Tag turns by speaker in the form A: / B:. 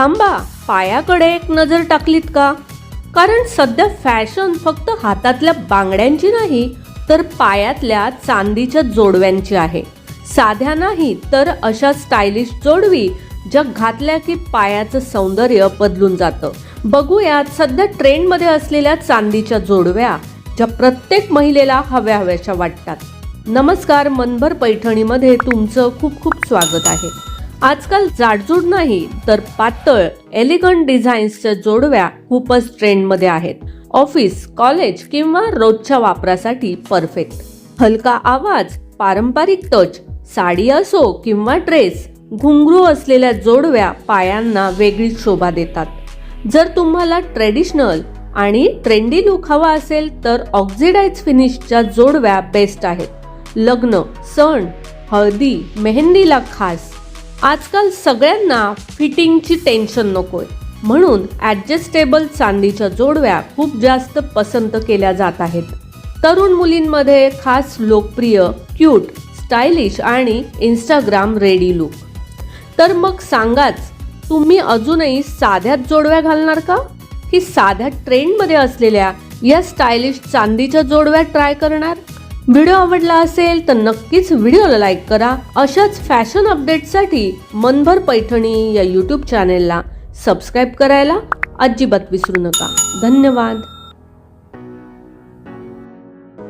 A: थांबा, पायाकडे एक नजर टाकलीत का? कारण सध्या फॅशन फक्त हातातल्या बांगड्यांची नाही तर पायातल्या चांदीच्या जोडव्यांची आहे. साध्या नाही तर अशा स्टायलिश जोडवी ज्या घातल्या की पायाचं सौंदर्य बदलून जातं. बघूयात सध्या ट्रेंडमध्ये असलेल्या चांदीच्या जोडव्या ज्या प्रत्येक महिलेला हव्याशा वाटतात. नमस्कार, मनभर पैठणीमध्ये तुमचं खूप खूप स्वागत आहे. आजकाल जाडजूड नाही तर पातळ एलिगंट डिझाईन्सच्या जोडव्या खूपच ट्रेंडमध्ये आहेत. ऑफिस, कॉलेज किंवा रोजच्या वापरासाठी परफेक्ट. हलका आवाज, पारंपरिक टच, साडी असो किंवा ड्रेस, घुंगरू असलेल्या जोडव्या पायांना वेगळी शोभा देतात. जर तुम्हाला ट्रेडिशनल आणि ट्रेंडी लुक हवा असेल तर ऑक्सिडाइज फिनिशच्या जोडव्या बेस्ट आहेत. लग्न, सण, हळदी, मेहंदीला खास. आजकाल सगळ्यांना फिटिंगची टेन्शन नकोय, म्हणून ॲडजस्टेबल चांदीच्या जोडव्या खूप जास्त पसंत केल्या जात आहेत. तरुण मुलींमध्ये खास लोकप्रिय, क्यूट, स्टायलिश आणि इंस्टाग्राम रेडी लुक. तर मग सांगाच, तुम्ही अजूनही साध्याच जोडव्या घालणार का, की साध्या ट्रेंडमध्ये असलेल्या या स्टायलिश चांदीच्या जोडव्या ट्राय करणार? व्हिडिओ आवडला असेल तर नक्कीच व्हिडिओला लाईक करा. अशाच फॅशन अपडेटसाठी मनभर पैठणी या यूट्यूब चॅनेलला सबस्क्राईब करायला अजिबात विसरू नका. धन्यवाद.